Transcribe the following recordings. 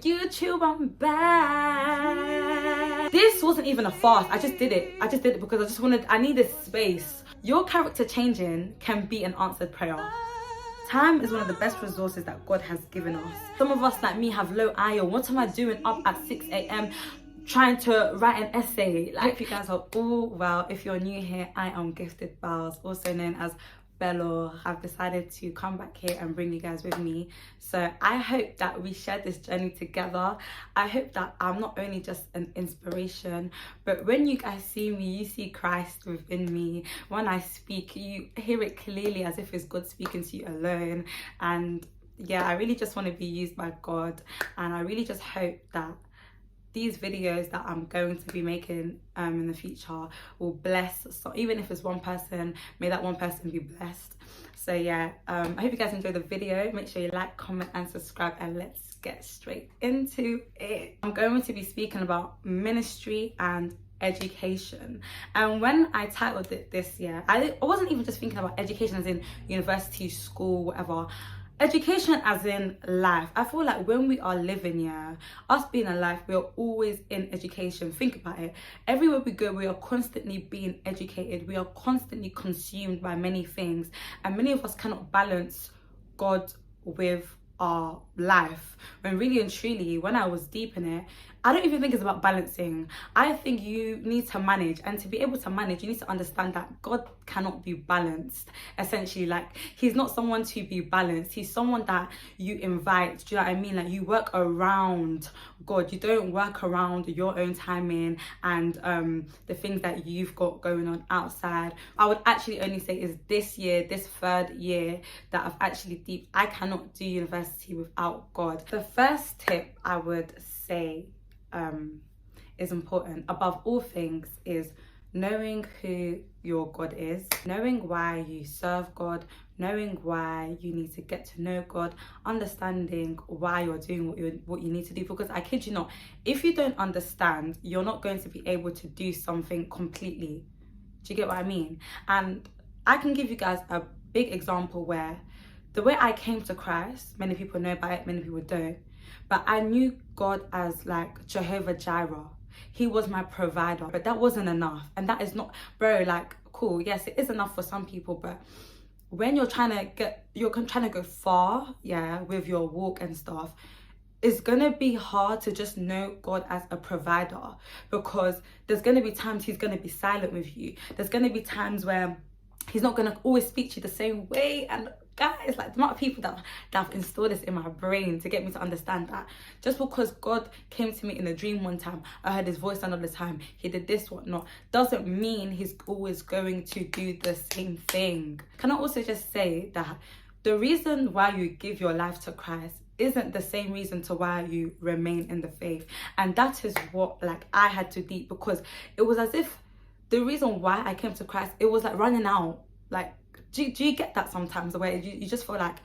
YouTube, I'm back. This wasn't even a fast. I just did it because I needed space. Your character changing can be an answered prayer. Time is one of the best resources that God has given us. Some of us like me have low iron. What am I doing up at 6 a.m. trying to write an essay? I hope you guys are all well. If you're new here, I am Gifted Bowls, also known as Bello. I've decided to come back here and bring you guys with me. So I hope that we share this journey together. I hope that I'm not only just an inspiration, but when you guys see me, you see Christ within me. When I speak, you hear it clearly as if it's God speaking to you alone. And yeah, I really just want to be used by God, and I really just hope that these videos that I'm going to be making in the future will bless, so even if it's one person, may that one person be blessed. So yeah, I hope you guys enjoyed the video. Make sure you like, comment and subscribe, and let's get straight into it. I'm going to be speaking about ministry and education. And when I titled it this year, I wasn't even just thinking about education as in university, school, whatever. Education as in life. I feel like when we are living, us being alive, we are always in education. Think about it. Everywhere we go, we are constantly being educated. We are constantly consumed by many things. And many of us cannot balance God with our life. When really and truly, when I was deep in it, I don't even think it's about balancing. I think you need to manage, and to be able to manage, you need to understand that God cannot be balanced. Essentially, like, he's not someone to be balanced. He's someone that you invite. Do you know what I mean? Like, you work around God. You don't work around your own timing and the things that you've got going on outside. I would actually only say is this year, this third year, that I've actually deep. I cannot do university without God. The first tip I would say is important above all things is knowing who your God is, knowing why you serve God, knowing why you need to get to know God, understanding why you're doing what you need to do. Because I kid you not, if you don't understand, you're not going to be able to do something completely. Do you get what I mean? And I can give you guys a big example where the way I came to Christ, many people know about it, many people don't. But I knew God as like Jehovah Jireh. He was my provider, but that wasn't enough. And that is not, bro, like, cool. Yes, it is enough for some people, but when you're trying to go far, with your walk and stuff, it's gonna be hard to just know God as a provider, because there's gonna be times he's gonna be silent with you. There's gonna be times where he's not gonna always speak to you the same way. And guys, like, the amount of people that have installed this in my brain to get me to understand that just because God came to me in a dream one time, I heard his voice another time, he did this, whatnot, doesn't mean he's always going to do the same thing. Can I also just say that the reason why you give your life to Christ isn't the same reason to why you remain in the faith. And that is what, like, I had to deep, because it was as if the reason why I came to Christ, it was like running out. Like, do you get that sometimes, where you just feel like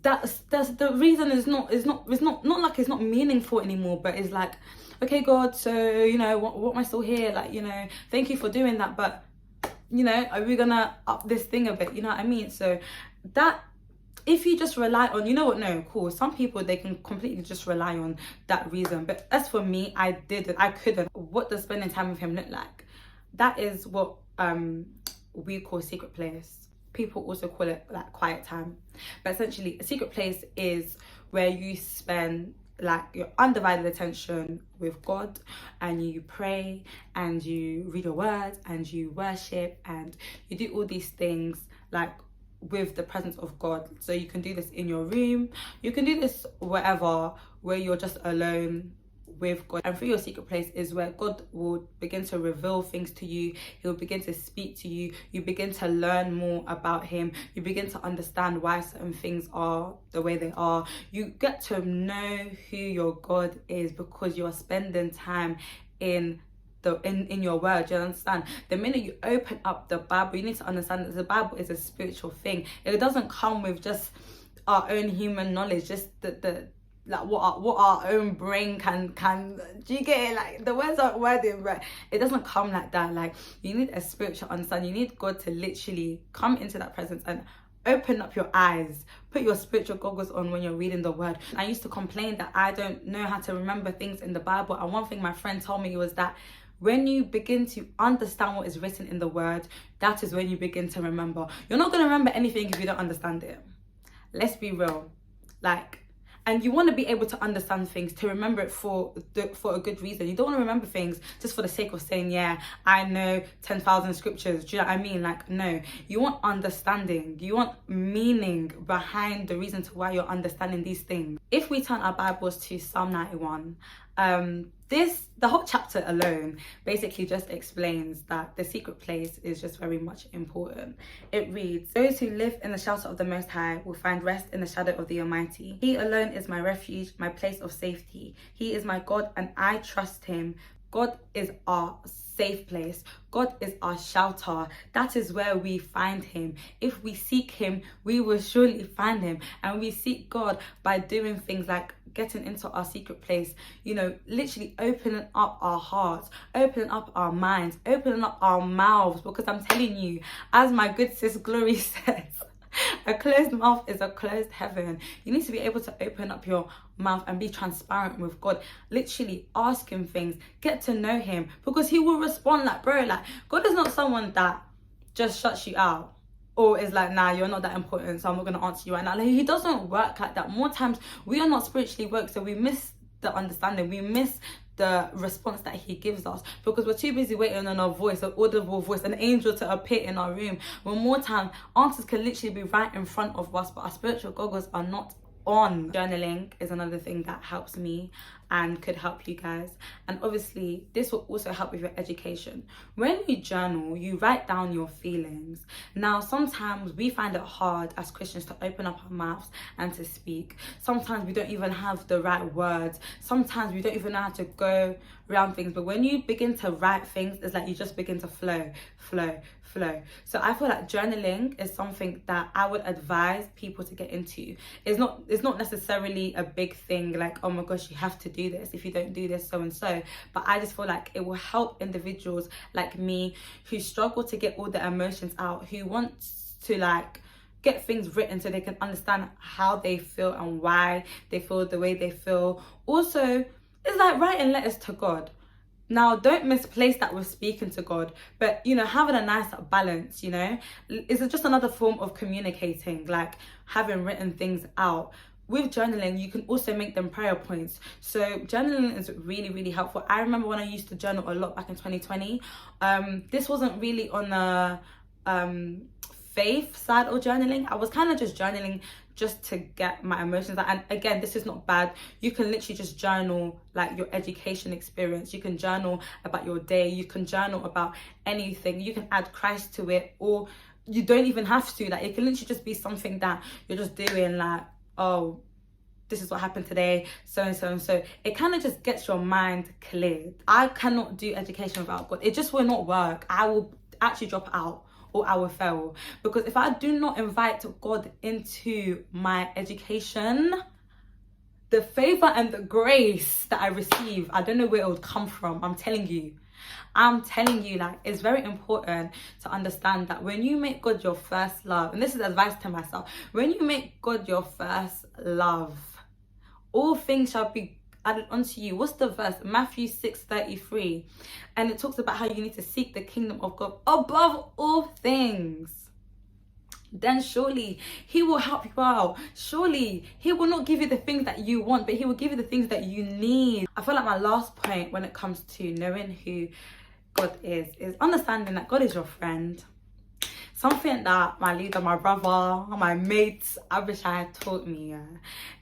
that's the reason is not like it's not meaningful anymore, but it's like, okay, God, so, you know, what am I still here? Like, you know, thank you for doing that, but, you know, are we gonna up this thing a bit? You know what I mean? So that, if you just rely on, you know what, no, cool, some people, they can completely just rely on that reason, but as for me, I couldn't. What does spending time with him look like? That is what we call secret place. People also call it like quiet time, but essentially a secret place is where you spend like your undivided attention with God, and you pray and you read your words and you worship and you do all these things like with the presence of God. So you can do this in your room, you can do this wherever, where you're just alone with God. And through your secret place is where God will begin to reveal things to you. He'll begin to speak to you. You begin to learn more about him. You begin to understand why certain things are the way they are. You get to know who your God is because you are spending time in your word. You understand? The minute you open up the Bible, you need to understand that the Bible is a spiritual thing. It doesn't come with just our own human knowledge, just the like what our own brain can do you get it? Like, the words aren't wording, but it doesn't come like that. Like, you need a spiritual understanding. You need God to literally come into that presence and open up your eyes, put your spiritual goggles on when you're reading the word. I used to complain that I don't know how to remember things in the Bible, and one thing my friend told me was that when you begin to understand what is written in the word, that is when you begin to remember. You're not going to remember anything if you don't understand it. Let's be real. And you want to be able to understand things, to remember it for a good reason. You don't want to remember things just for the sake of saying, yeah, I know 10,000 scriptures. Do you know what I mean? No, you want understanding. You want meaning behind the reason to why you're understanding these things. If we turn our Bibles to Psalm 91, the whole chapter alone basically just explains that the secret place is just very much important. It reads, "Those who live in the shelter of the Most High will find rest in the shadow of the Almighty. He alone is my refuge, my place of safety. He is my God and I trust him." God is our safe place. God is our shelter. That is where we find him. If we seek him, we will surely find him. And we seek God by doing things like getting into our secret place, literally opening up our hearts, opening up our minds, opening up our mouths, because I'm telling you, as my good sis Glory says, a closed mouth is a closed heaven. You need to be able to open up your mouth and be transparent with God. Literally ask him things, get to know him, because he will respond. God is not someone that just shuts you out or is like, nah, you're not that important, so I'm not going to answer you right now. He doesn't work like that. More times we are not spiritually woke, so we miss the understanding, we miss the response that he gives us, because we're too busy waiting on a voice, an audible voice, an angel to appear in our room, when more time answers can literally be right in front of us, but our spiritual goggles are not on. Journaling is another thing that helps me and could help you guys, and obviously this will also help with your education. When you journal, you write down your feelings. Now sometimes we find it hard as Christians to open up our mouths and to speak. Sometimes we don't even have the right words. Sometimes we don't even know how to go around things, but when you begin to write things, it's like you just begin to flow. So I feel like journaling is something that I would advise people to get into. It's not necessarily a big thing like, oh my gosh, you have to do this. If you don't do this, so and so. But I just feel like it will help individuals like me who struggle to get all their emotions out, who want to get things written so they can understand how they feel and why they feel the way they feel. Also, it's like writing letters to God. Now, don't misplace that with speaking to God, but, having a nice balance, is just another form of communicating, like having written things out. With journaling, you can also make them prayer points. So journaling is really, really helpful. I remember when I used to journal a lot back in 2020. This wasn't really on the faith side of journaling. I was kind of just journaling just to get my emotions out. And again, this is not bad. You can literally just journal your education experience. You can journal about your day. You can journal about anything. You can add Christ to it, or you don't even have to. It can literally just be something that you're just doing, oh, this is what happened today, so and so and so. It kind of just gets your mind cleared. I cannot do education without God. It just will not work. I will actually drop out, or I will fail. Because if I do not invite God into my education, the favor and the grace that I receive, I don't know where it would come from. I'm telling you, it's very important to understand that when you make God your first love, and this is advice to myself, when you make God your first love, all things shall be added unto you. What's the verse? Matthew 6:33. And it talks about how you need to seek the kingdom of God above all things. Then surely he will help you out. Surely he will not give you the things that you want, but he will give you the things that you need. I feel like my last point when it comes to knowing who God is understanding that God is your friend. Something that my leader, my brother, my mates, Abishai had taught me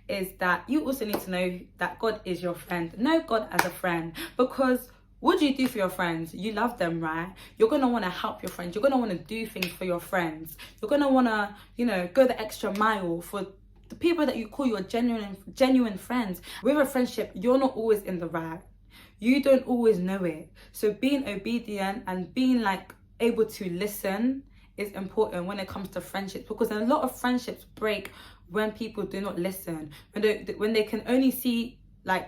is that you also need to know that God is your friend. Know God as a friend, because what do you do for your friends? You love them, right? You're going to want to help your friends. You're going to want to do things for your friends. You're going to want to, go the extra mile for the people that you call your genuine friends. With a friendship, you're not always in the right. You don't always know it. So being obedient and being able to listen is important when it comes to friendships, because a lot of friendships break when people do not listen, when they can only see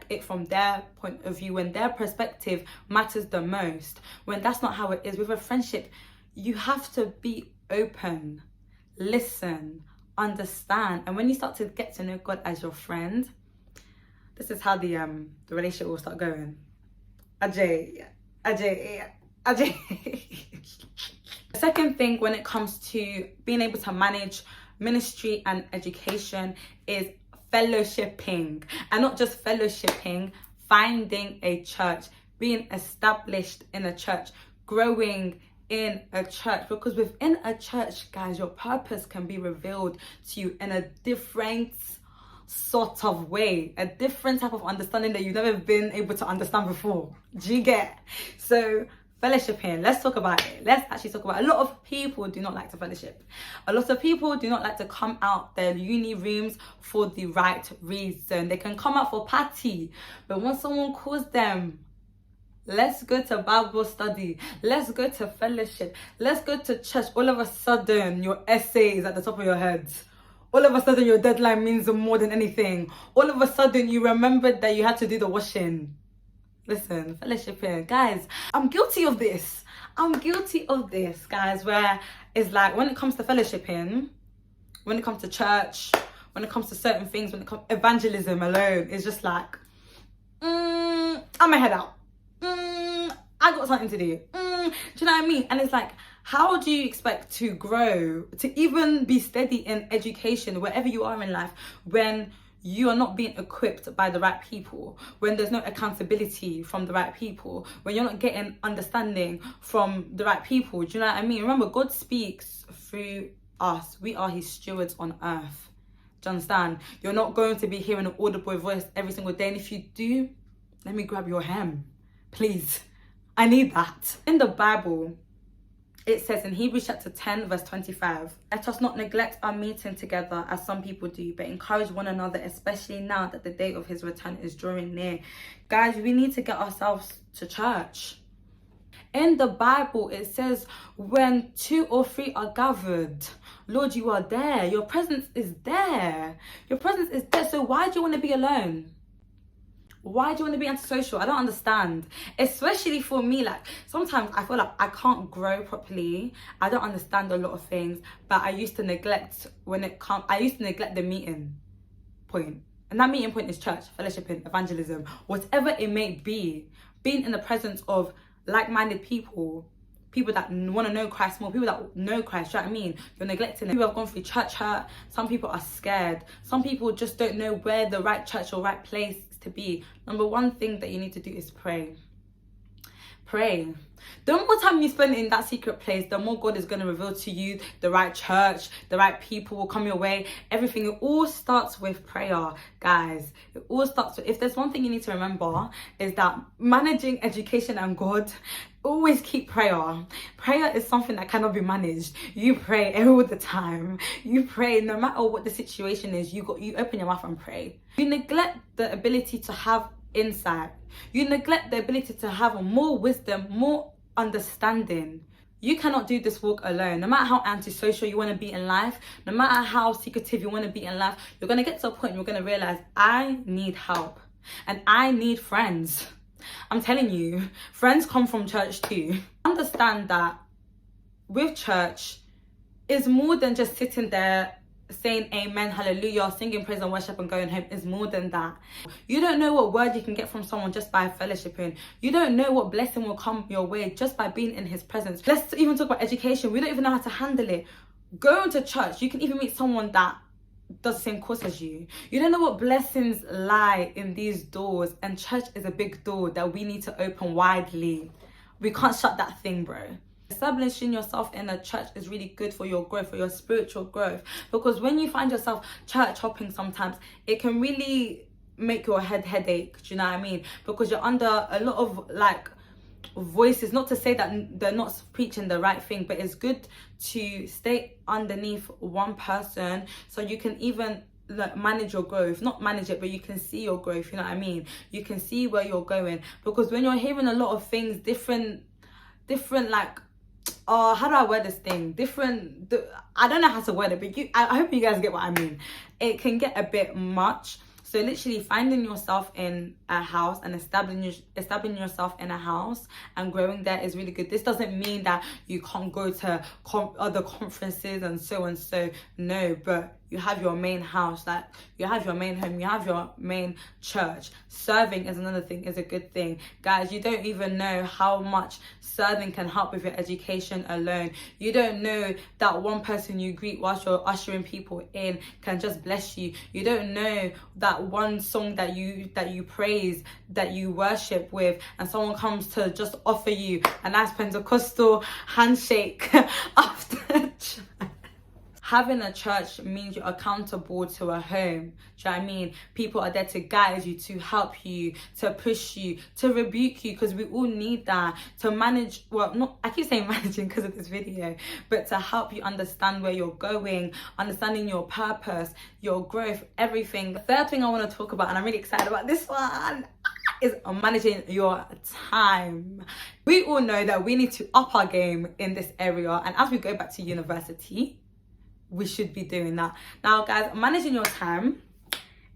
it from their point of view, when their perspective matters the most, when that's not how it is. With a friendship, you have to be open listen, understand. And when you start to get to know God as your friend, this is how the relationship will start going. Ajay. The second thing when it comes to being able to manage ministry and education is fellowshipping. And not just fellowshipping, finding a church, being established in a church, growing in a church. Because within a church, guys, your purpose can be revealed to you in a different sort of way, a different type of understanding that you've never been able to understand before. Do you get? So fellowshipping, let's talk about it. Let's actually talk about it. A lot of people do not like to fellowship. A lot of people do not like to come out their uni rooms for the right reason. They can come out for party, but when someone calls them, let's go to Bible study, let's go to fellowship, let's go to church, all of a sudden your essay is at the top of your head. All of a sudden your deadline means more than anything. All of a sudden you remembered that you had to do the washing. Listen, fellowshipping, guys, I'm guilty of this. Guys, where it's like when it comes to fellowshipping, when it comes to church, when it comes to certain things, when it comes evangelism alone, it's just like, I'm a head out. I got something to do. Do you know what I mean? And it's like, how do you expect to grow, to even be steady in education, wherever you are in life, when you are not being equipped by the right people, when there's no accountability from the right people, when you're not getting understanding from the right people? Do you know what I mean? Remember, God speaks through us. We are his stewards on earth. Do you understand? You're not going to be hearing an audible voice every single day. And if you do, let me grab your hem. Please. I need that. In the Bible, it says in Hebrews chapter 10 verse 25, let us not neglect our meeting together as some people do, but encourage one another, especially now that the day of his return is drawing near. Guys, we need to get ourselves to church. In the Bible, it says when 2 or 3 are gathered, Lord, you are there. Your presence is there. Your presence is there. So why do you want to be alone? Why do you want to be antisocial? I don't understand. Especially for me, like sometimes I feel like I can't grow properly. I don't understand a lot of things, but I used to neglect the meeting point. And that meeting point is church, fellowshipping, evangelism, whatever it may be. Being in the presence of like-minded people that want to know Christ more, people that know Christ, do you know what I mean? You're neglecting it. People have gone through church hurt. Some people are scared. Some people just don't know where the right church or right place to be. Number one thing that you need to do is pray. Pray. The more time you spend in that secret place, the more God is going to reveal to you the right church, the right people will come your way. Everything, it all starts with prayer, guys. It all starts with, if there's one thing you need to remember, is that managing education and God, always keep prayer. Prayer is something that cannot be managed. You pray all the time. You pray no matter what the situation is. You open your mouth and pray. You neglect the ability to have insight. You neglect the ability to have more wisdom, more understanding. You cannot do this walk alone. No matter how antisocial you want to be in life, no matter how secretive you want to be in life, you're going to get to a point where you're going to realize, I need help and I need friends. I'm telling you, friends come from church too. Understand that with church is more than just sitting there saying amen, hallelujah, singing praise and worship and going home. Is more than that. You don't know what word you can get from someone just by fellowshipping. You don't know what blessing will come your way just by being in his presence. Let's even talk about education. We don't even know how to handle it. Going to church, you can even meet someone that does the same course as you. You don't know what blessings lie in these doors, and church is a big door that we need to open widely. We can't shut that thing, bro. Establishing yourself in a church is really good for your growth, for your spiritual growth, because when you find yourself church hopping sometimes, it can really make your headache. Do you know what I mean? Because you're under a lot of like voices, not to say that they're not preaching the right thing, but it's good to stay underneath one person so you can even like manage your growth. Not manage it, but you can see your growth, you know what I mean? You can see where you're going, because when you're hearing a lot of things, different like, how do I word this thing? I don't know how to word it, but I hope you guys get what I mean. It can get a bit much. So literally finding yourself in a house and establishing yourself in a house and growing there is really good. This doesn't mean that you can't go to other conferences and so, no, but you have your main house, like you have your main home, you have your main church. Serving is another thing, is a good thing. Guys, you don't even know how much serving can help with your education alone. You don't know that one person you greet whilst you're ushering people in can just bless you. You don't know that one song that you praise, that you worship with, and someone comes to just offer you a nice Pentecostal handshake after church. Having a church means you're accountable to a home. Do you know what I mean? People are there to guide you, to help you, to push you, to rebuke you, because we all need that, to manage, well, not, I keep saying managing because of this video, but to help you understand where you're going, understanding your purpose, your growth, everything. The third thing I want to talk about, and I'm really excited about this one, is managing your time. We all know that we need to up our game in this area, and as we go back to university, we should be doing that. Now guys, managing your time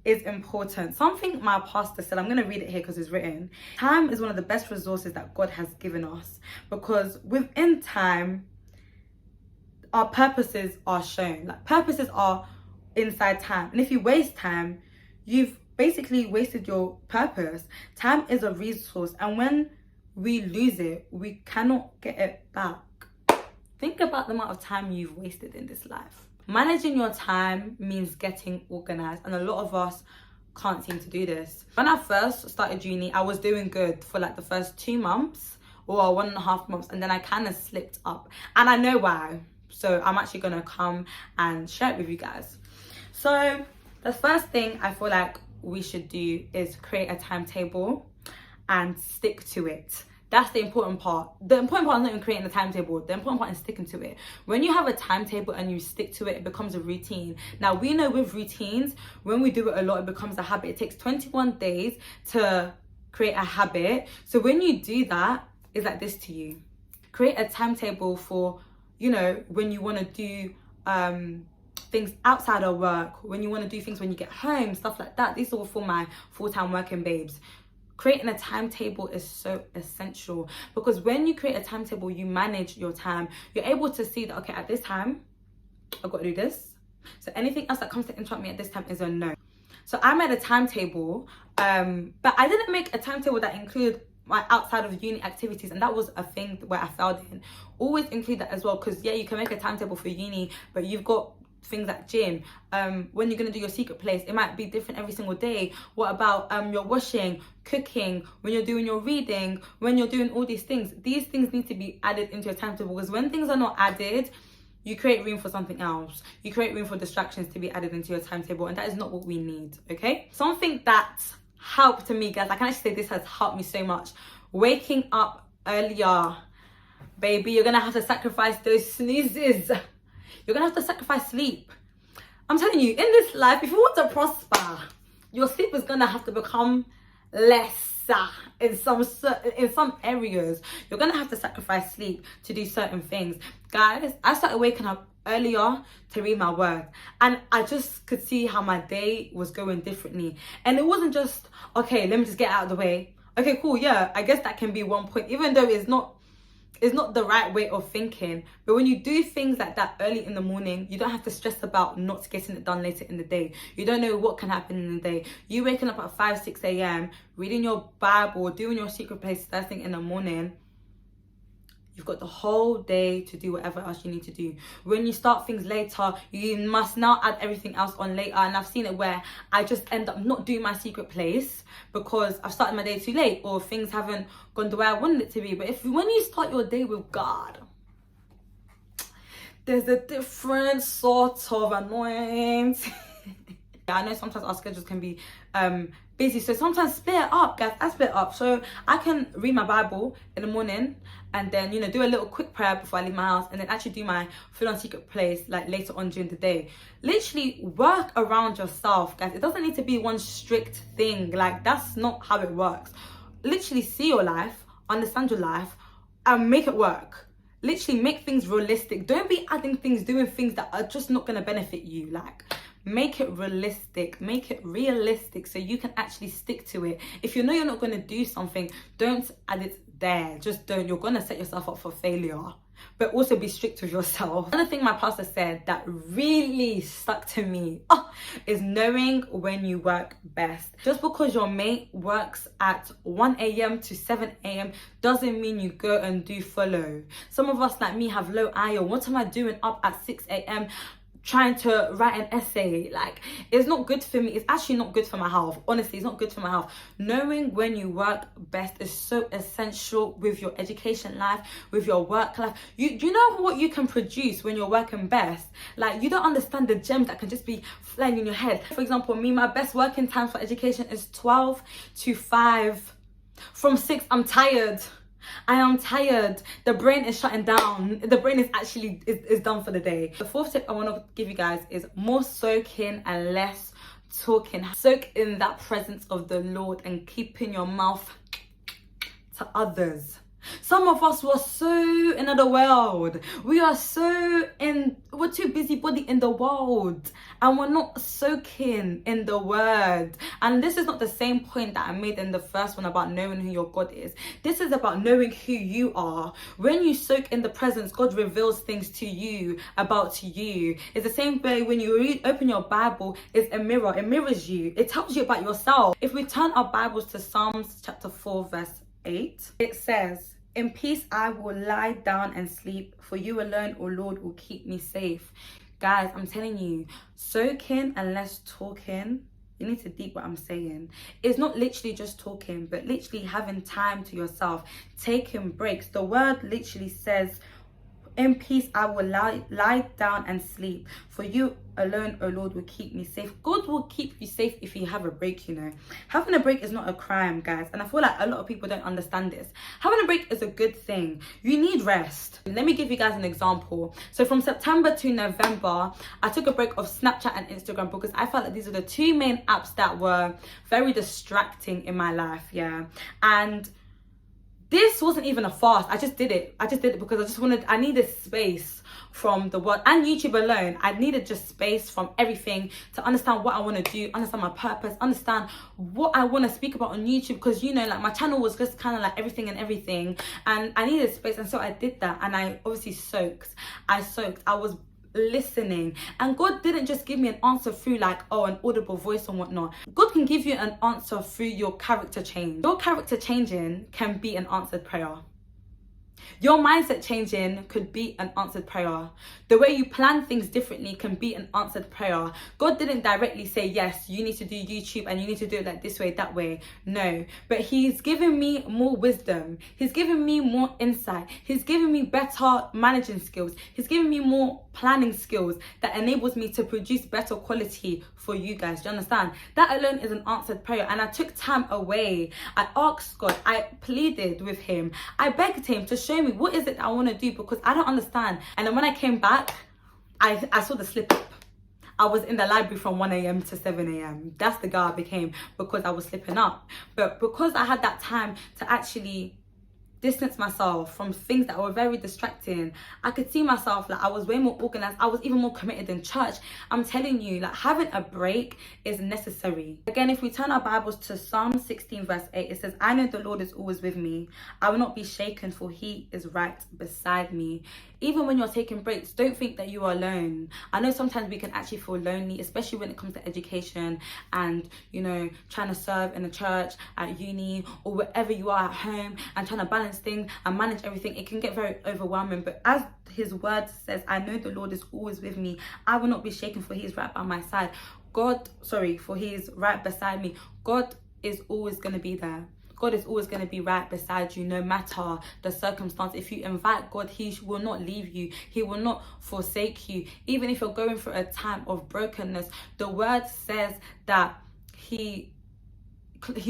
is important. Something my pastor said, I'm going to read it here because it's written. Time is one of the best resources that God has given us, because within time, our purposes are shown. Like, purposes are inside time. And if you waste time, you've basically wasted your purpose. Time is a resource, and when we lose it, we cannot get it back. Think about the amount of time you've wasted in this life. Managing your time means getting organized, and a lot of us can't seem to do this. When I first started uni, I was doing good for like the first 2 months or 1.5 months, and then I kind of slipped up, and I know why. So I'm actually gonna come and share it with you guys. So the first thing I feel like we should do is create a timetable and stick to it. That's the important part. The important part is not even creating a timetable. The important part is sticking to it. When you have a timetable and you stick to it, it becomes a routine. Now, we know with routines, when we do it a lot, it becomes a habit. It takes 21 days to create a habit. So when you do that, it's like this to you. Create a timetable for, you know, when you want to do things outside of work, when you want to do things when you get home, stuff like that. These are all for my full-time working babes. Creating a timetable is so essential, because when you create a timetable, you manage your time. You're able to see that, okay, at this time, I've got to do this. So anything else that comes to interrupt me at this time is a no. So I made a timetable, but I didn't make a timetable that included my outside of uni activities, and that was a thing where I failed in. Always include that as well, because yeah, you can make a timetable for uni, but you've got things like gym, when you're going to do your secret place, it might be different every single day. What about your washing, cooking, when you're doing your reading, when you're doing all these things need to be added into your timetable, because when things are not added, you create room for something else. You create room for distractions to be added into your timetable, and that is not what we need. Okay, something that helped me, guys, I can actually say this has helped me so much. Waking up earlier. Baby, you're gonna have to sacrifice those snoozes. You're gonna have to sacrifice sleep. I'm telling you, in this life, if you want to prosper, your sleep is gonna have to become less in some areas. You're gonna have to sacrifice sleep to do certain things. Guys, I started waking up earlier to read my word, and I just could see how my day was going differently. And it wasn't just, okay, let me just get out of the way. Okay, cool, yeah, I guess that can be one point, even though it's not the right way of thinking. But when you do things like that early in the morning, you don't have to stress about not getting it done later in the day. You don't know what can happen in the day. You waking up at 5-6 a.m, reading your Bible, doing your secret place first thing in the morning, you've got the whole day to do whatever else you need to do. When you start things later, you must now add everything else on later. And I've seen it where I just end up not doing my secret place because I've started my day too late, or things haven't gone the way I wanted it to be. But when you start your day with God, there's a different sort of anointing. I know sometimes our schedules can be busy, so sometimes split it up, guys. I split it up, so I can read my Bible in the morning and then, you know, do a little quick prayer before I leave my house, and then actually do my full-on secret place like later on during the day. Literally work around yourself, guys. It doesn't need to be one strict thing. Like, that's not how it works. Literally see your life, understand your life, and make it work. Literally make things realistic. Don't be adding things, doing things that are just not going to benefit you. Like, make it realistic so you can actually stick to it. If you know you're not going to do something, don't add it there. Just don't. You're going to set yourself up for failure. But also be strict with yourself. Another thing my pastor said that really stuck to me is knowing when you work best. Just because your mate works at 1 a.m. to 7 a.m. doesn't mean you go and do follow. Some of us, like me, have low iron. What am I doing up at 6 a.m. trying to write an essay? Like, it's not good for me. It's actually not good for my health. Honestly, it's not good for my health. Knowing when you work best is so essential with your education life, with your work life. You know what you can produce when you're working best? Like, you don't understand the gems that can just be flying in your head. For example, me, my best working time for education is 12 to 5. From 6, I'm tired. I am tired. The brain is shutting down. The brain is actually is done for the day. The fourth tip I want to give you guys is more soaking and less talking. Soak in that presence of the Lord and keeping your mouth to others. Some of us were so in the world. We're too busybody in the world, and we're not soaking in the word. And this is not the same point that I made in the first one about knowing who your God is. This is about knowing who you are. When you soak in the presence, God reveals things to you about you. It's the same way when you open your Bible, it's a mirror. It mirrors you. It tells you about yourself. If we turn our Bibles to Psalms chapter 4 verse 8, it says, "In peace I will lie down and sleep, for you alone, O Lord, will keep me safe." Guys, I'm telling you, soaking and less talking, you need to deep what I'm saying. It's not literally just talking, but literally having time to yourself, taking breaks. The word literally says, "In peace I will lie down and sleep, for you alone, O Lord, will keep me safe." God will keep you safe if you have a break, you know. Having a break is not a crime, guys. And I feel like a lot of people don't understand this. Having a break is a good thing. You need rest. Let me give you guys an example. So from September to November, I took a break of Snapchat and Instagram because I felt like these are the two main apps that were very distracting in my life, yeah. And this wasn't even a fast. I just did it because I needed space from the world and YouTube alone. I needed just space from everything to understand what I want to do, understand my purpose, understand what I want to speak about on YouTube, because, you know, like, my channel was just kind of like everything and I needed space. And so I did that, and I obviously soaked. I was listening, and God didn't just give me an answer through like an audible voice and whatnot. God can give you an answer through your character change. Your character changing can be an answered prayer. Your mindset changing could be an answered prayer. The way you plan things differently can be an answered prayer. God didn't directly say, yes, you need to do YouTube and you need to do it like this way, that way. No, but he's given me more wisdom. He's given me more insight. He's given me better managing skills. He's given me more planning skills that enables me to produce better quality for you guys. Do you understand? That alone is an answered prayer. And I took time away. I asked God. I pleaded with him. I begged him to show me what is it that I want to do, because I don't understand. And then when I came back, I saw the slip up. I was in the library from 1 a.m. to 7 a.m. That's the girl I became, because I was slipping up. But because I had that time to actually distance myself from things that were very distracting, I could see myself, like, I was way more organized. I was even more committed in church. I'm telling you, like, having a break is necessary. Again, if we turn our Bibles to Psalm 16 verse 8, it says, "I know the Lord is always with me. I will not be shaken, for he is right beside me." Even when you're taking breaks, don't think that you are alone. I know sometimes we can actually feel lonely, especially when it comes to education and, you know, trying to serve in a church, at uni, or wherever you are at home, and trying to balance things and manage everything. It can get very overwhelming. But as his word says, "I know the Lord is always with me. I will not be shaken, for he is right by my side." For he is right beside me. God is always going to be there. God is always going to be right beside you, no matter the circumstance. If you invite God, he will not leave you. He will not forsake you. Even if you're going through a time of brokenness, the word says that he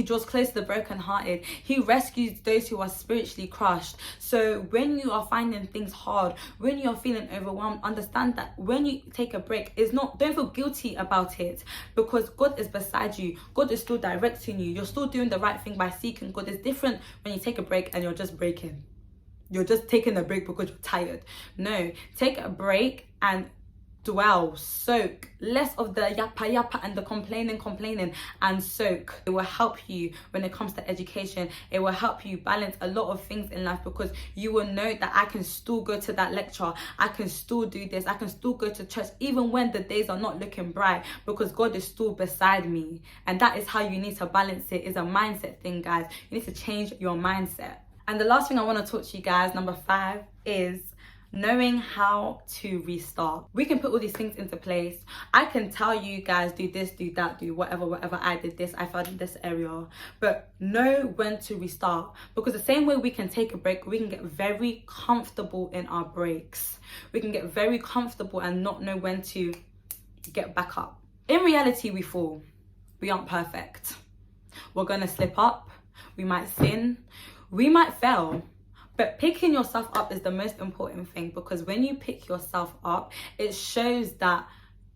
draws close to the brokenhearted. He rescues those who are spiritually crushed. So when you are finding things hard, when you're feeling overwhelmed, understand that when you take a break, don't feel guilty about it, because God is beside you. God is still directing you. You're still doing the right thing by seeking God. It's different when you take a break and you're just breaking. You're just taking a break because you're tired. No, take a break and dwell, soak, less of the yappa and the complaining and soak. It will help you when it comes to education. It will help you balance a lot of things in life, because you will know that I can still go to that lecture, I can still do this, I can still go to church even when the days are not looking bright, because God is still beside me. And that is how you need to balance it. It's a mindset thing, guys. You need to change your mindset. And the last thing I want to talk to you guys, number 5, is knowing how to restart. We can put all these things into place. I can tell you guys, do this, do that, do whatever. I did this, I failed in this area. But know when to restart. Because the same way we can take a break, we can get very comfortable in our breaks. We can get very comfortable and not know when to get back up. In reality, we fall. We aren't perfect. We're gonna slip up. We might sin. We might fail. But picking yourself up is the most important thing, because when you pick yourself up, it shows that,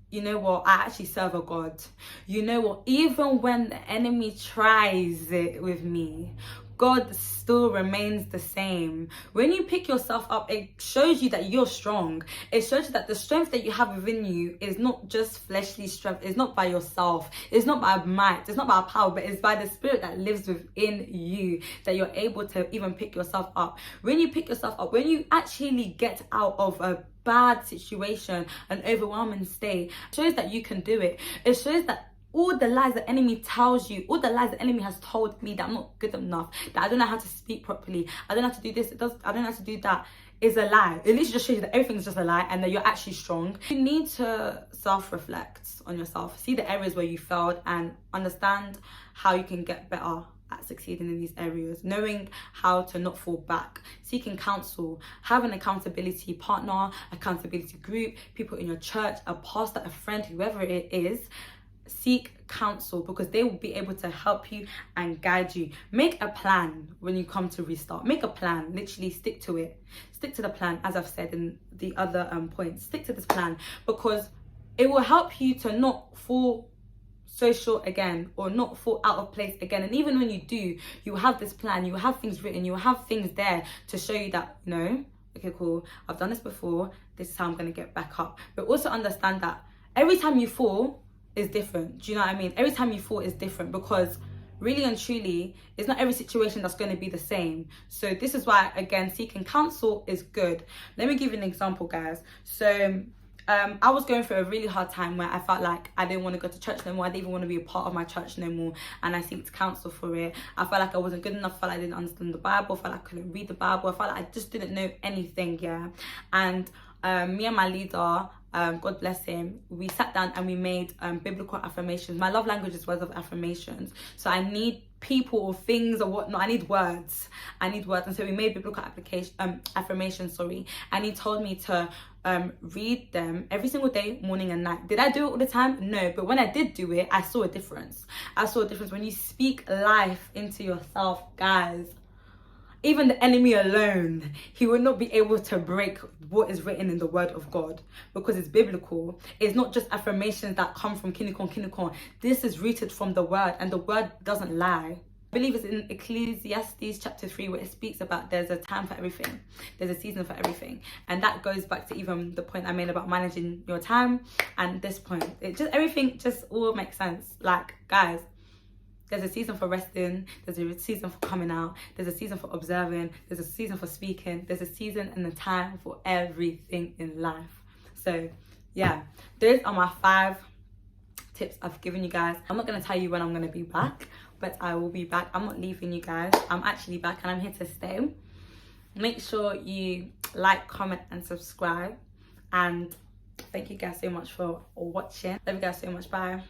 you know what, I actually serve a God. You know what, even when the enemy tries it with me, God still remains the same. When you pick yourself up, it shows you that you're strong. It shows you that the strength that you have within you is not just fleshly strength. It's not by yourself. It's not by might. It's not by power, but it's by the spirit that lives within you that you're able to even pick yourself up. When you pick yourself up, when you actually get out of a bad situation, an overwhelming state, it shows that you can do it. It shows that all the lies the enemy tells you, all the lies the enemy has told me, that I'm not good enough, that I don't know how to speak properly, I don't know how to do this, I don't know how to do that, is a lie. It literally just shows you that everything's just a lie and that you're actually strong. You need to self-reflect on yourself, see the areas where you failed and understand how you can get better at succeeding in these areas, knowing how to not fall back, seeking counsel, have an accountability partner, accountability group, people in your church, a pastor, a friend, whoever it is. Seek counsel, because they will be able to help you and guide you. Make a plan when you come to restart. Make a plan, literally stick to it. Stick to the plan, as I've said in the other points. Stick to this plan, because it will help you to not fall so short again, or not fall out of place again. And even when you do, you have this plan, you have things written, you have things there to show you that, you know, okay, cool, I've done this before, this is how I'm going to get back up. But also understand that every time you fall is different. Do you know what I mean? Every time you fall is different, because really and truly, it's not every situation that's going to be the same. So this is why, again, seeking counsel is good. Let me give you an example, guys. So I was going through a really hard time where I felt like I didn't want to go to church no more. I didn't even want to be a part of my church no more. And I sought counsel for it. I felt like I wasn't good enough. I felt like I didn't understand the Bible. I felt like I couldn't read the Bible. I felt like I just didn't know anything, yeah. And me and my leader, God bless him, we sat down and we made biblical affirmations. My love language is words of affirmations. So I need people or things or whatnot. I need words. And so we made biblical affirmations, and he told me to read them every single day, morning and night. Did I do it all the time? No, but when I did do it, I saw a difference. When you speak life into yourself, guys, even the enemy alone, he will not be able to break what is written in the word of God, because it's biblical. It's not just affirmations that come from kinikon. This is rooted from the word, and the word doesn't lie. I believe it's in Ecclesiastes chapter 3 where it speaks about there's a time for everything. There's a season for everything. And that goes back to even the point I made about managing your time and this point. Everything just all makes sense. Like, guys, there's a season for resting, there's a season for coming out, there's a season for observing, there's a season for speaking, there's a season and a time for everything in life. So yeah, those are my 5 tips I've given you guys. I'm not going to tell you when I'm going to be back, but I will be back. I'm not leaving you guys. I'm actually back and I'm here to stay. Make sure you like, comment and subscribe. And thank you guys so much for watching. Love you guys so much. Bye.